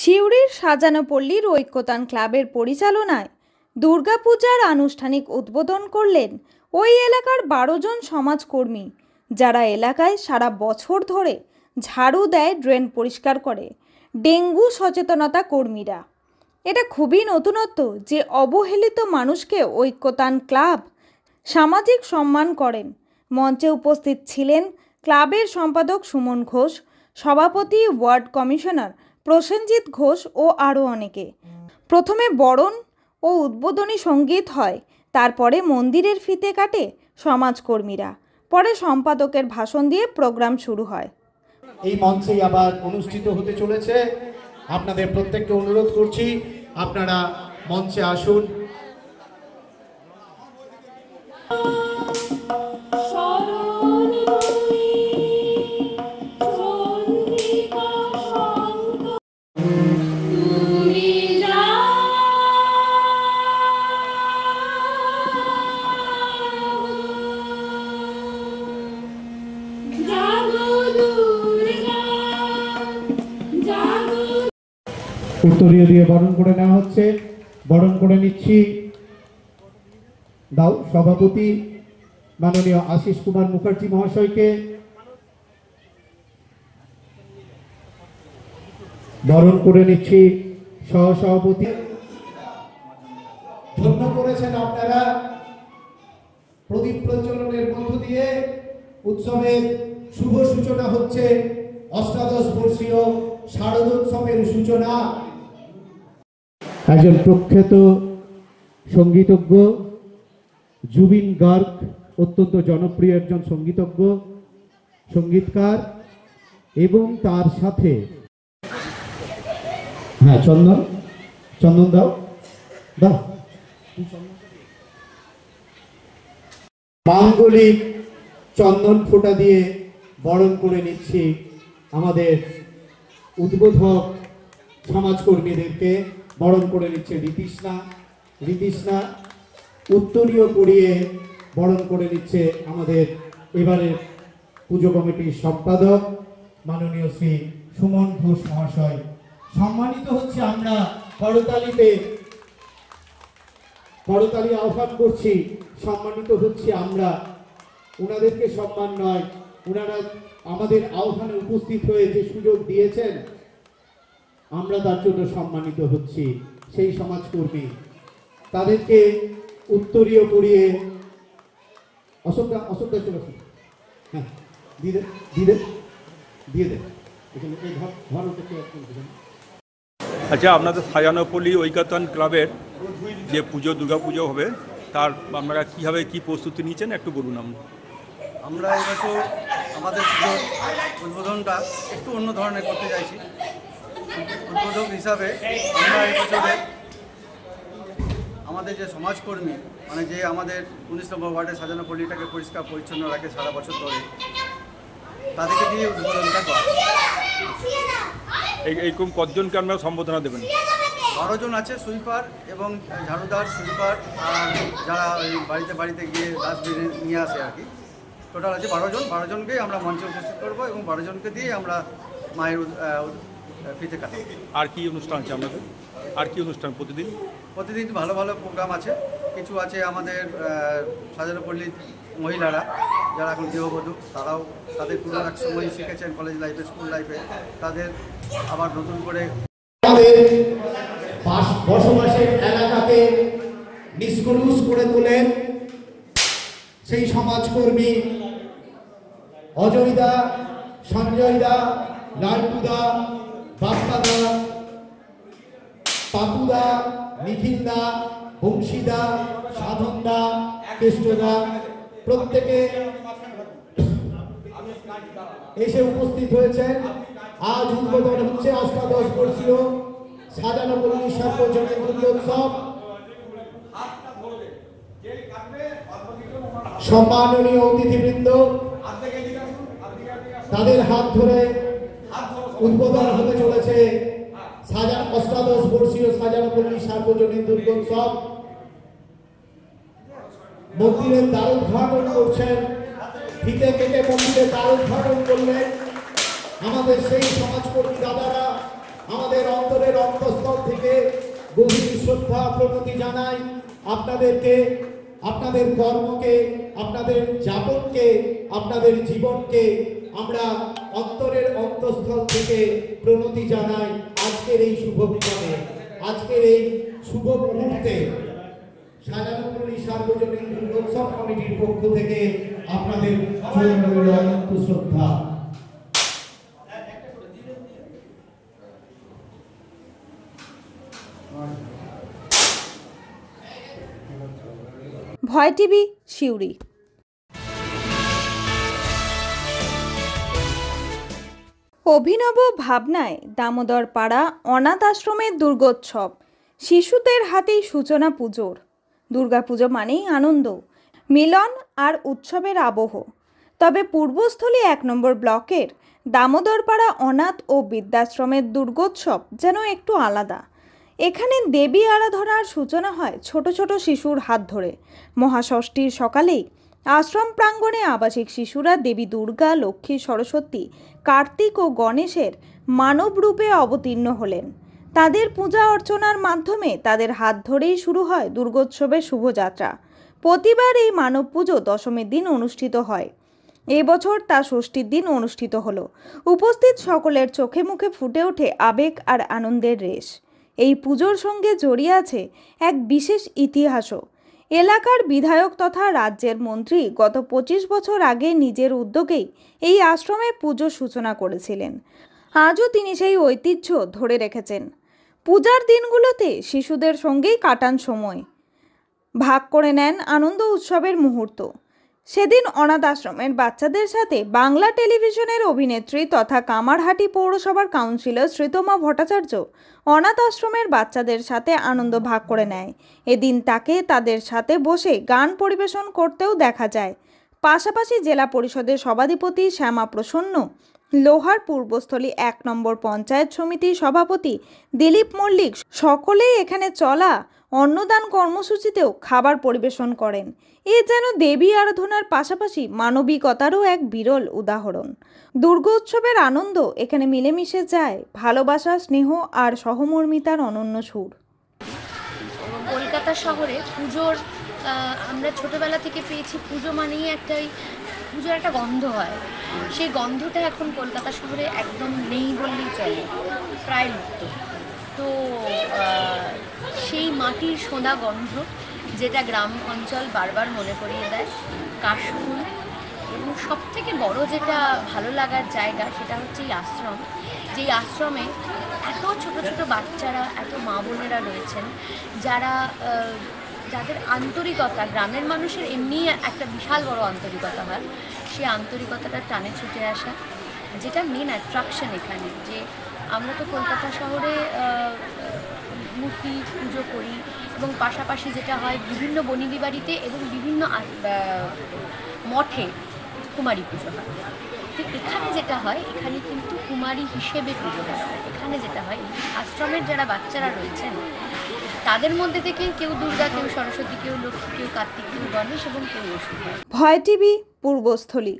সিউড়ির সাজানো পল্লীর ঐক্যতান ক্লাবের পরিচালনায় দুর্গাপূজার আনুষ্ঠানিক উদ্বোধন করলেন ওই এলাকার 12 জন সমাজকর্মী, যারা এলাকায় সারা বছর ধরে ঝাড়ু দেয়, ড্রেন পরিষ্কার করে। ডেঙ্গু সচেতনতা কর্মীরা। এটা খুবই নতুনত্ব যে অবহেলিত মানুষকে ঐক্যতান ক্লাব সামাজিক সম্মান করেন। মঞ্চে উপস্থিত ছিলেন ক্লাবের সম্পাদক সুমন ঘোষ, সভাপতি ওয়ার্ড কমিশনার প্রসেনজিৎ ঘোষ ও আরও অনেকে। প্রথমে বরণ ও উদ্বোধনী সঙ্গীত হয়, তারপরে মন্দিরের ফিতে কাটে সমাজকর্মীরা, পরে সম্পাদকের ভাষণ দিয়ে প্রোগ্রাম শুরু হয়। এই মঞ্চে আবার অনুষ্ঠিত হতে চলেছে। আপনাদের প্রত্যেককে অনুরোধ করছি, আপনারা মঞ্চে আসুন। উত্তরীয় দিয়ে বরণ করে নেওয়া হচ্ছে। বরণ করে নিচ্ছি দাও সভাপতি মাননীয় আশিস কুমার মুখার্জি মহাশয়কে। বরণ করে নিচ্ছি সহসভাপতি। ধন্য করেছেন আপনারা। প্রদীপ প্রজ্বলনের মধ্য দিয়ে উৎসবের শুভ সূচনা হচ্ছে। অষ্টাদশ বর্ষীয় শারদোৎসবের সূচনা। একজন প্রখ্যাত সঙ্গীতজ্ঞ জুবিন গার্গ, অত্যন্ত জনপ্রিয় একজন সঙ্গীতজ্ঞ, সঙ্গীতকার, এবং তার সাথে চন্দন চন্দন দাও দাও মাঙ্গলিক চন্দন ফোঁটা দিয়ে বরণ করে নিচ্ছি আমাদের উদ্বোধক সমাজকর্মীদেরকে। বরণ করে নিচ্ছে রীতিষ্ণা উত্তরীয় পরিয়ে বরণ করে নিচ্ছে আমাদের এবারের পুজো কমিটির সম্পাদক মাননীয় শ্রী সুমন ঘোষ মহাশয়। সম্মানিত হচ্ছে আমরা করতালি আহ্বান করছি। সম্মানিত হচ্ছে আমরা, ওনাদেরকে সম্মান নয়, ওনারা আমাদের আহ্বানে উপস্থিত হয়ে যে সুযোগ দিয়েছেন, আমরা তার জন্য সম্মানিত হচ্ছি। সেই সমাজকর্মী তাদেরকে উত্তরীয় পরিয়ে অশোকদা চলে আসুন। দিয়ে দেন এখানে এই আচ্ছা, আপনাদের সাজানো পল্লী ঐক্যতান ক্লাবের যে পুজো দুর্গাপুজো হবে, তার আপনারা কীভাবে কী প্রস্তুতি নিয়েছেন একটু বলুন। আমরা এবছর আমাদের পুজোর উদ্বোধনটা একটু অন্য ধরনের করতে চাইছি। উদ্বোধক হিসাবে আমরা এবছরে আমাদের যে সমাজকর্মী, মানে যে আমাদের 19 নম্বর ওয়ার্ডে সাজানো পল্লীটাকে পরিষ্কার পরিচ্ছন্ন রাখে সারা বছর ধরে, তাদেরকে দিয়ে উদ্বোধনটা করা। এইরকম কতজনকে আপনারা সম্বোধনা দেবেন? 12 জন আছে, সুইপার এবং ঝাড়ুদার, সুইপার, আর যারা ওই বাড়িতে গিয়ে ডাস্টবিনে নিয়ে আসে আর কি। টোটাল আছে 12 জনকেই আমরা মঞ্চে উপস্থিত করবো এবং 12 জনকে দিয়ে আমরা মায়ের ফিতে কাটাবো। আর কি অনুষ্ঠান আছে আপনাদের? আর কি অনুষ্ঠান প্রতিদিন ভালো ভালো প্রোগ্রাম আছে। কিছু আছে আমাদের সাজানো পল্লীর মহিলারা যারা এখন গৃহবধূ, তারাও তাদের পুরো এক সময় শিখেছেন কলেজ লাইফে, স্কুল লাইফে, তাদের আবার নতুন করে বসবাসের এলাকাকে নিষ্কলুষ করে তোলেন সেই সমাজকর্মী অজয়দা, সঞ্জয়দা, লালটুদা, বাপ্পাদা, পাপুদা, নিখিলদা, বংশীদা, সাধনদা, কেষ্টদা, প্রত্যেকে এসে উপস্থিত হয়েছেন। আজ উদ্বোধন হচ্ছে অষ্টাদশ বর্ষীয় সাজানো পল্লী সার্বজনীন দুর্গোৎসব। সম্মাননীয় অতিথিবৃন্দ, তাদের হাত ধরে উদ্বোধন হতে চলেছে অষ্টাদশ বর্ষীয় সাজানো পল্লী সার্বজনীন দুর্গোৎসব। মন্দিরের দ্বারোদ্ঘাটন করছেন, ফিতে কেটে মন্দিরের দ্বারোদ্ঘাটন করলেন আমাদের সেই সমাজকর্মী দাদারা, আমাদের অন্তরের অন্তঃস্থল থেকে গভীর শ্রদ্ধা প্রণতি জানাই আপনাদেরকে, আপনাদের কর্মকে, আপনাদের যাপনকে, আপনাদের জীবনকে আমরা অন্তরের অন্তঃস্থল থেকে প্রণতি জানাই। আজকের এই শুভ দিনে, আজকের এই শুভ মুহূর্তে সাজানোপল্লী সার্বজনীন দুর্গোৎসব কমিটির পক্ষ থেকে আপনাদের চরণ রইল অনন্ত শ্রদ্ধা। ভয় টিভি, সিউড়ি। অভিনব ভাবনায় দামোদর পাড়া অনাথ আশ্রমের দুর্গোৎসব, শিশুদের হাতেই সূচনা পুজোর। দুর্গাপুজো মানেই আনন্দ, মিলন আর উৎসবের আবহ। তবে পূর্বস্থলী 1 নম্বর ব্লকের দামোদর পাড়া অনাথ ও বৃদ্ধাশ্রমের দুর্গোৎসব যেন একটু আলাদা। এখানে দেবী আরাধনার সূচনা হয় ছোট ছোট শিশুর হাত ধরে। মহাষষ্ঠীর সকালেই আশ্রম প্রাঙ্গণে আবাসিক শিশুরা দেবী দুর্গা, লক্ষ্মী, সরস্বতী, কার্তিক ও গণেশের মানব রূপে অবতীর্ণ হলেন। তাদের পূজা অর্চনার মাধ্যমে তাদের হাত ধরেই শুরু হয় দুর্গোৎসবের শুভযাত্রা। প্রতিবার এই মানব পুজো দশমীর দিন অনুষ্ঠিত হয়। এবছর তা ষষ্ঠীর দিন অনুষ্ঠিত হলো। উপস্থিত সকলের চোখে মুখে ফুটে ওঠে আবেগ আর আনন্দের রেশ। এই পুজোর সঙ্গে জড়িয়ে আছে এক বিশেষ ইতিহাসও। এলাকার বিধায়ক তথা রাজ্যের মন্ত্রী গত 25 বছর আগে নিজের উদ্যোগেই এই আশ্রমে পুজোর সূচনা করেছিলেন। আজও তিনি সেই ঐতিহ্য ধরে রেখেছেন। পূজার দিনগুলোতে শিশুদের সঙ্গেই কাটান সময়, ভাগ করে নেন আনন্দ উৎসবের মুহূর্ত। সেদিন অনাথ আশ্রমের বাচ্চাদের সাথে বাংলা টেলিভিশনের অভিনেত্রী তথা কামারহাটি পৌরসভার কাউন্সিলর শ্রীতমা ভট্টাচার্য অনাথ আশ্রমের বাচ্চাদের সাথে আনন্দ ভাগ করে নেয়। এদিন তাকে তাদের সাথে বসে গান পরিবেশন করতেও দেখা যায়। পাশাপাশি জেলা পরিষদের সভাধিপতি শ্যামা প্রসন্ন, লোহার পূর্বস্থলী 1 নম্বর পঞ্চায়েত সমিতির সভাপতি দিলীপ মল্লিক সকলেই এখানে চলা অন্নদান কর্মসূচিতেও খাবার পরিবেশন করেন। এ যেন দেবী আরাধনার পাশাপাশি মানবিকতারও এক বিরল উদাহরণ। দুর্গোৎসবের আনন্দ এখানে মিলেমিশে যায় ভালোবাসা, স্নেহ আর সহমর্মিতার অনন্য সুর। কলকাতা শহরে পুজোর আমরা ছোটবেলা থেকে পেয়েছি, পুজো মানেই পুজোর একটা গন্ধ হয়। সেই গন্ধটা এখন কলকাতা শহরে একদম নেই বললেই চলে, প্রায় মুক্ত। তো সেই মাটির সোঁদা গন্ধ যেটা গ্রাম অঞ্চল বারবার মনে করিয়ে দেয়, কাশফুল। এবং সবথেকে বড় যেটা ভালো লাগার জায়গা সেটা হচ্ছে এই আশ্রম। যেই আশ্রমে এত ছোট ছোট বাচ্চারা, এত মা বোনেরা রয়েছেন যাদের আন্তরিকতা, গ্রামের মানুষের এমনি একটা বিশাল বড় আন্তরিকতা হয়। সেই আন্তরিকতাটা টানে ছুটে আসা যেটা মেন অ্যাট্রাকশন এখানে। যে আমরা তো কলকাতা শহরে মূর্তি পুজো করি এবং পাশাপাশি যেটা হয় বিভিন্ন বনিদি বাড়িতে এবং বিভিন্ন মঠে কুমারী পুজো হয়। তো এখানে যেটা হয়, এখানে কিন্তু কুমারী হিসেবে পুজো হয়। এখানে যেটা হয়, আশ্রমের যারা বাচ্চারা রয়েছেন তাদের মধ্যে থেকে কেউ দুর্গা, কেউ সরস্বতী, কেউ লক্ষ্মী, কেউ কার্তিক, কেউ গণেশ এবং কেউ অসুর। ভয় টিভি, পূর্বস্থলী।